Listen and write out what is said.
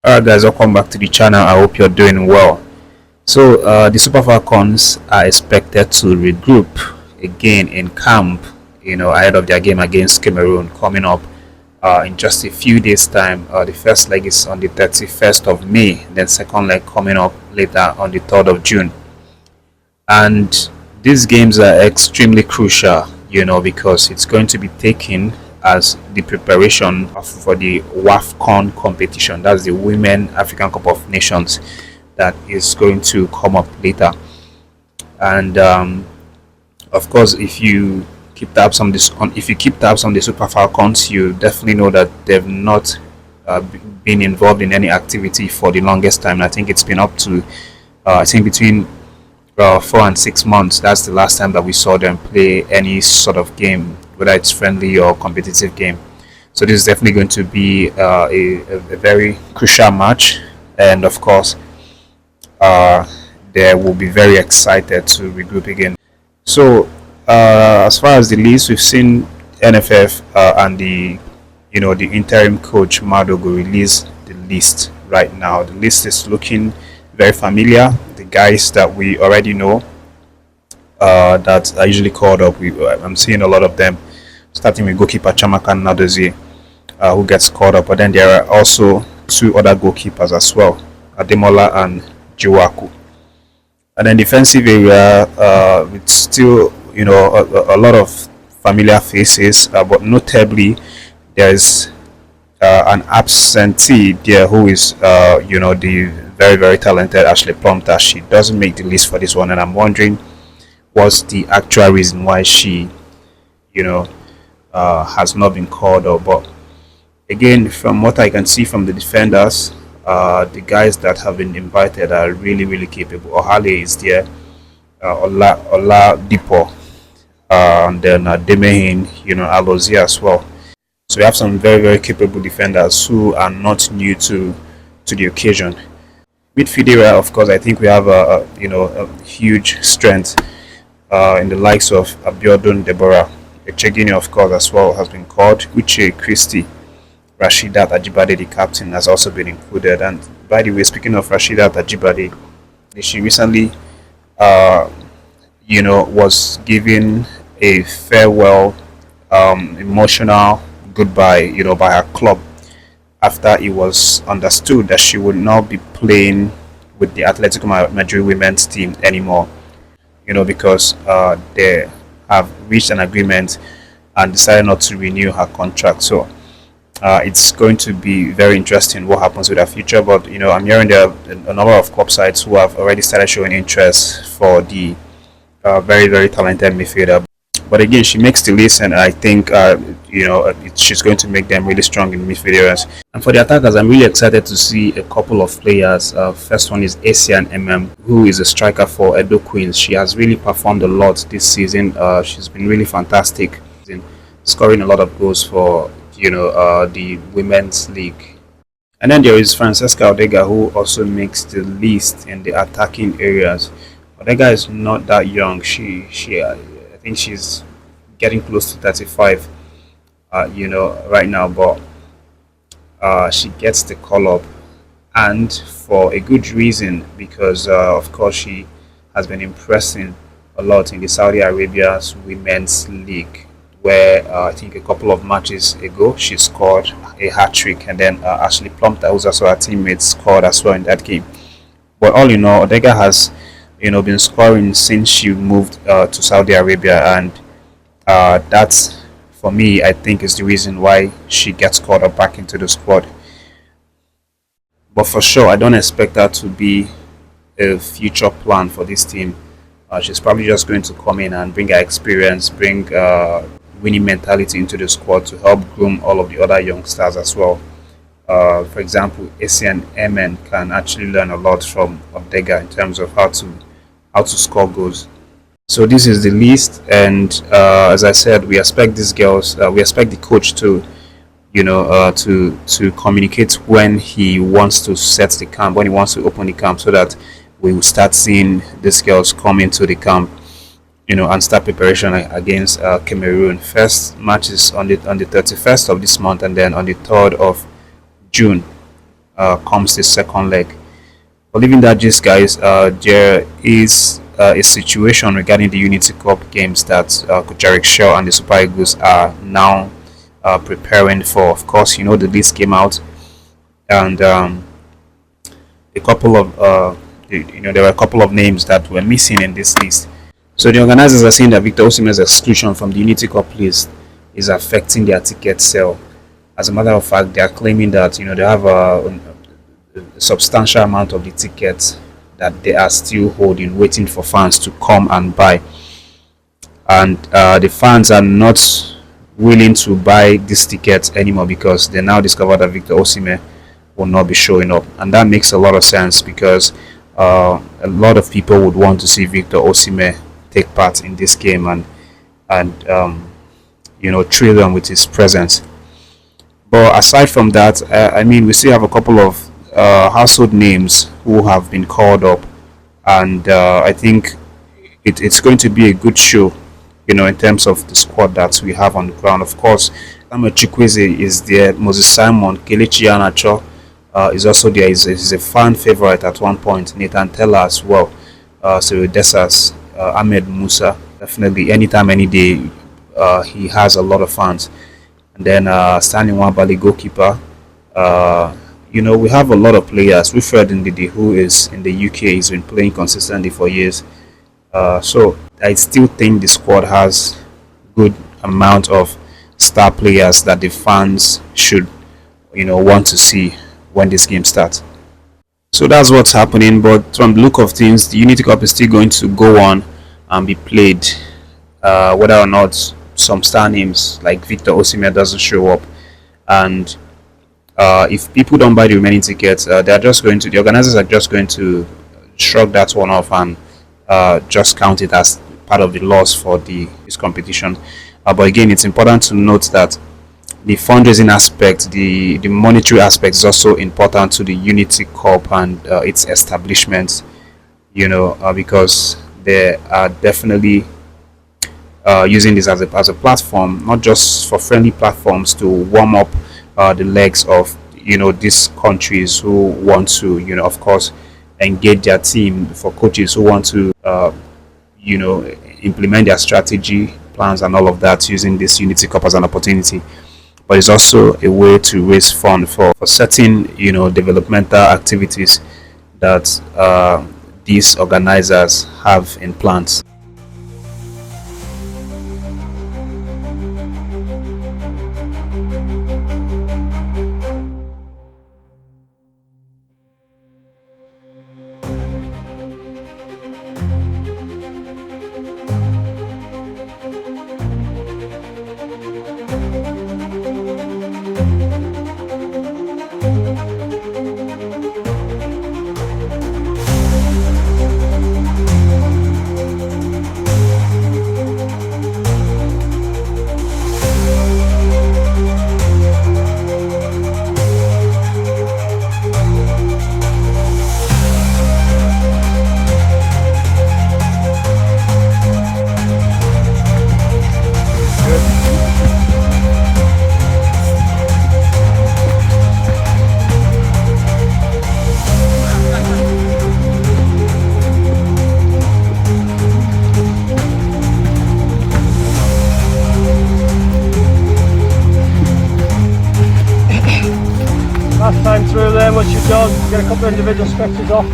Alright guys, welcome back to the channel. I hope you're doing well. So the Super Falcons are expected to regroup again in camp, ahead of their game against Cameroon coming up in just a few days time. The first leg is on the 31st of May, then second leg coming up later on the 3rd of June. And these games are extremely crucial, because it's going to be taken as the preparation for the WAFCON competition. That's the Women African Cup of Nations that is going to come up later. And of course, if you keep tabs on this, if you keep tabs on the Super Falcons, you definitely know that they've not been involved in any activity for the longest time. I think it's been up to I think between 4 and 6 months. That's the last time that we saw them play any sort of game, whether it's friendly or competitive game. So this is definitely going to be a very crucial match, and of course they will be very excited to regroup again. So as far as the list, we've seen NFF and the interim coach Madogo release the list right now. The list is looking very familiar. The guys that we already know that are usually called up. I'm seeing a lot of them, starting with goalkeeper Chamakan Nadozie, who gets called up. But then there are also two other goalkeepers as well, Ademola and Jiwaku. And then defensive area, with still a lot of familiar faces, but notably there is an absentee there who is the very talented Ashley PLUMPTRE. She doesn't make the list for this one, and I'm wondering what's the actual reason why she has not been called up. But again, from what I can see from the defenders, the guys that have been invited are really capable. Ohale is there, Ola Dipo, and then Demehin, Alozie as well. So we have some very capable defenders who are not new to the occasion. Midfield area, of course, I think we have a huge strength in the likes of Abiodun Deborah. Echegini, of course, as well has been called. Uche Christie, Rashidat Ajibade, the captain, has also been included. And by the way, speaking of Rashidat Ajibade, she recently was given a farewell emotional goodbye by her club, after it was understood that she would not be playing with the Atletico Madrid women's team anymore, because they have reached an agreement and decided not to renew her contract. So it's going to be very interesting what happens with her future. But I'm hearing there are a number of club sides who have already started showing interest for the very talented midfielder. But again, she makes the list, and I think she's going to make them really strong in midfield areas. And for the attackers, I'm really excited to see a couple of players. First one is Asian who is a striker for Edo Queens. She has really performed a lot this season. She's been really fantastic, scoring a lot of goals for the women's league. And then there is Francesca ORDEGA, who also makes the list in the attacking areas. ORDEGA is not that young. I think she's getting close to 35 right now, but she gets the call up, and for a good reason, because of course she has been impressing a lot in the Saudi Arabia's women's league, where I think a couple of matches ago she scored a hat-trick, and then Ashley PLUMPTRE, who's also her teammate, scored as well in that game. But all in all, ORDEGA has been scoring since she moved to Saudi Arabia, and that's, for me, I think is the reason why she gets called up back into the squad. But for sure, I don't expect her to be a future plan for this team. She's probably just going to come in and bring her experience, bring winning mentality into the squad to help groom all of the other youngsters as well. For example, OSIMHEN can actually learn a lot from ORDEGA in terms of how to score goals. So this is the list, and as I said, we expect these girls. We expect the coach to communicate when he wants to set the camp, when he wants to open the camp, so that we will start seeing these girls come into the camp, and start preparation against Cameroon. First match is on the 31st of this month, and then on the 3rd of June. comes the second leg. But leaving that gist, guys, there is a situation regarding the Unity Cup games that Coach Chelle and the Super Eagles are now preparing for. Of course, you know the list came out, and a couple of there were a couple of names that were missing in this list. So the organizers are saying that Victor Osimhen's exclusion from the Unity Cup list is affecting their ticket sale. As a matter of fact, they are claiming that they have a substantial amount of the tickets that they are still holding, waiting for fans to come and buy, and the fans are not willing to buy these tickets anymore because they now discover that Victor Osimhen will not be showing up, and that makes a lot of sense because a lot of people would want to see Victor Osimhen take part in this game and thrill them with his presence. But aside from that, I mean, we still have a couple of household names who have been called up, and I think it's going to be a good show, in terms of the squad that we have on the ground. Of course, Samuel Chukwueze is there, Moses Simon, Kelechi Iheanacho is also there. He's a fan favorite at one point. Nathan Teller as well. So Desas, Ahmed Musa, definitely anytime, any day, he has a lot of fans. And then Stanley Nwabali, goalkeeper. We have a lot of players. Wilfred Ndidi, who is in the UK, he's been playing consistently for years. So I still think the squad has good amount of star players that the fans should, want to see when this game starts. So that's what's happening. But from the look of things, the Unity Cup is still going to go on and be played, whether or not some star names like Victor Osimhen doesn't show up. And if people don't buy the remaining tickets, the organizers are just going to shrug that one off and just count it as part of the loss for this competition. But again, it's important to note that the fundraising aspect, the monetary aspect is also important to the Unity Cup and its establishment, because they are definitely using this as a platform, not just for friendly platforms to warm up the legs of these countries who want to of course engage their team, for coaches who want to implement their strategy plans and all of that using this Unity Cup as an opportunity. But it's also a way to raise funds for certain developmental activities that these organizers have in plans. Last time through there, once you're done, get a couple of individual stretches off.